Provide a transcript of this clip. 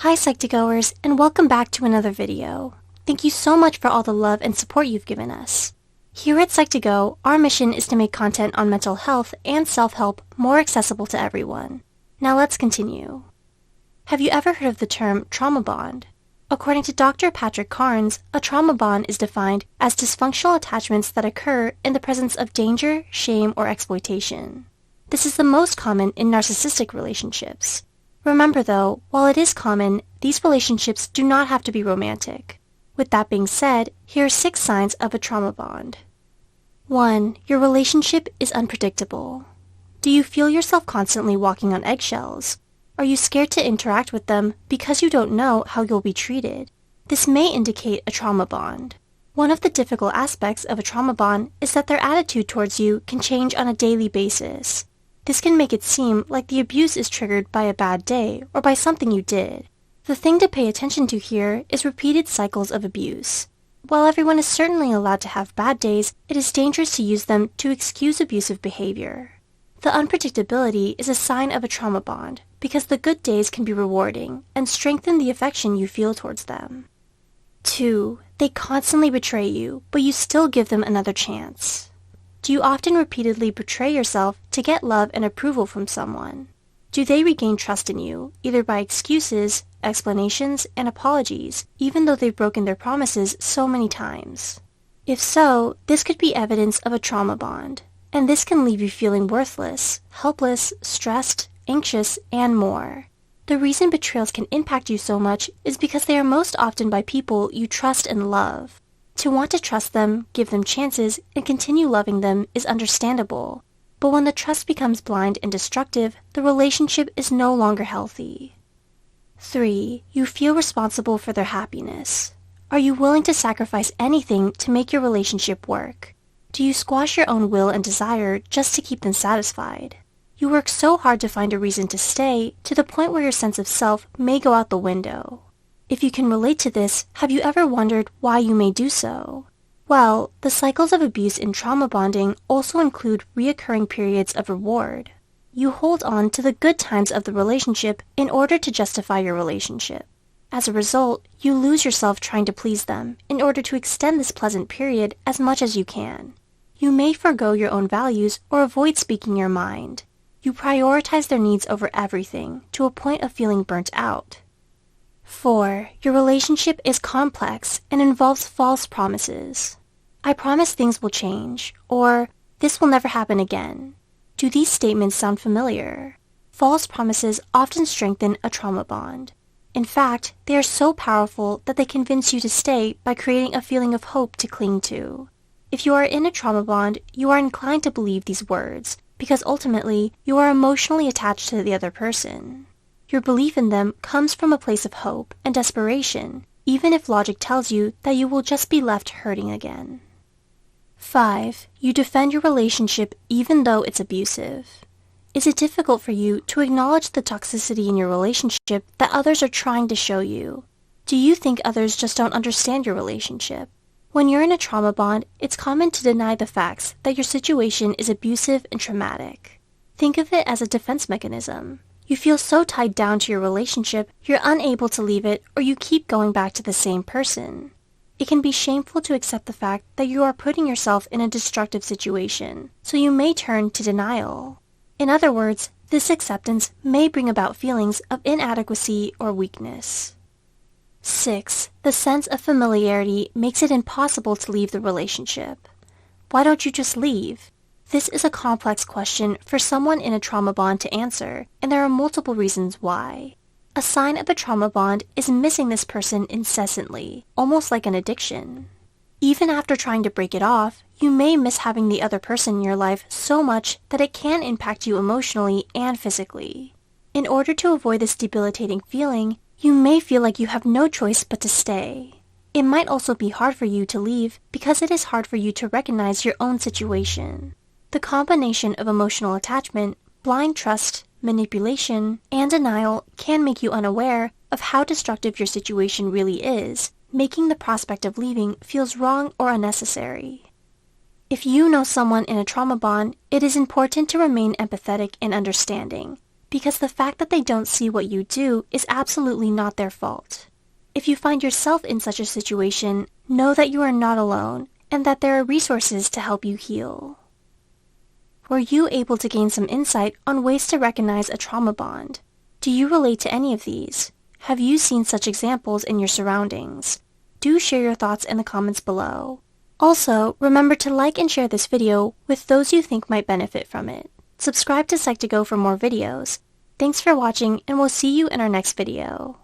Hi Psych2Goers, and welcome back to another video. Thank you so much for all the love and support you've given us. Here at Psych2Go, our mission is to make content on mental health and self-help more accessible to everyone. Now let's continue. Have you ever heard of the term trauma bond? According to Dr. Patrick Carnes, a trauma bond is defined as dysfunctional attachments that occur in the presence of danger, shame, or exploitation. This is the most common in narcissistic relationships. Remember though, while it is common, these relationships do not have to be romantic. With that being said, here are 6 signs of a trauma bond. 1. Your relationship is unpredictable. Do you feel yourself constantly walking on eggshells? Are you scared to interact with them because you don't know how you'll be treated? This may indicate a trauma bond. One of the difficult aspects of a trauma bond is that their attitude towards you can change on a daily basis. This can make it seem like the abuse is triggered by a bad day or by something you did. The thing to pay attention to here is repeated cycles of abuse. While everyone is certainly allowed to have bad days, it is dangerous to use them to excuse abusive behavior. The unpredictability is a sign of a trauma bond because the good days can be rewarding and strengthen the affection you feel towards them. 2. They constantly betray you, but you still give them another chance. Do you often repeatedly betray yourself to get love and approval from someone? Do they regain trust in you, either by excuses, explanations, and apologies, even though they've broken their promises so many times? If so, this could be evidence of a trauma bond, and this can leave you feeling worthless, helpless, stressed, anxious, and more. The reason betrayals can impact you so much is because they are most often by people you trust and love. To want to trust them, give them chances, and continue loving them is understandable. But when the trust becomes blind and destructive, the relationship is no longer healthy. 3. You feel responsible for their happiness. Are you willing to sacrifice anything to make your relationship work? Do you squash your own will and desire just to keep them satisfied? You work so hard to find a reason to stay, to the point where your sense of self may go out the window. If you can relate to this, have you ever wondered why you may do so? Well, the cycles of abuse in trauma bonding also include reoccurring periods of reward. You hold on to the good times of the relationship in order to justify your relationship. As a result, you lose yourself trying to please them in order to extend this pleasant period as much as you can. You may forego your own values or avoid speaking your mind. You prioritize their needs over everything to a point of feeling burnt out. 4. Your relationship is complex and involves false promises. I promise things will change, or this will never happen again. Do these statements sound familiar? False promises often strengthen a trauma bond. In fact, they are so powerful that they convince you to stay by creating a feeling of hope to cling to. If you are in a trauma bond, you are inclined to believe these words, because ultimately, you are emotionally attached to the other person. Your belief in them comes from a place of hope and desperation, even if logic tells you that you will just be left hurting again. 5. You defend your relationship even though it's abusive. Is it difficult for you to acknowledge the toxicity in your relationship that others are trying to show you? Do you think others just don't understand your relationship? When you're in a trauma bond, it's common to deny the facts that your situation is abusive and traumatic. Think of it as a defense mechanism. You feel so tied down to your relationship, you're unable to leave it, or you keep going back to the same person. It can be shameful to accept the fact that you are putting yourself in a destructive situation, so you may turn to denial. In other words, this acceptance may bring about feelings of inadequacy or weakness. 6. The sense of familiarity makes it impossible to leave the relationship. Why don't you just leave? This is a complex question for someone in a trauma bond to answer, and there are multiple reasons why. A sign of a trauma bond is missing this person incessantly, almost like an addiction. Even after trying to break it off, you may miss having the other person in your life so much that it can impact you emotionally and physically. In order to avoid this debilitating feeling, you may feel like you have no choice but to stay. It might also be hard for you to leave because it is hard for you to recognize your own situation. The combination of emotional attachment, blind trust, manipulation, and denial can make you unaware of how destructive your situation really is, making the prospect of leaving feels wrong or unnecessary. If you know someone in a trauma bond, it is important to remain empathetic and understanding. because the fact that they don't see what you do is absolutely not their fault. If you find yourself in such a situation, know that you are not alone and that there are resources to help you heal. Were you able to gain some insight on ways to recognize a trauma bond? Do you relate to any of these? Have you seen such examples in your surroundings? Do share your thoughts in the comments below. Also, remember to like and share this video with those you think might benefit from it. Subscribe to Psych2Go for more videos. Thanks for watching, and we'll see you in our next video.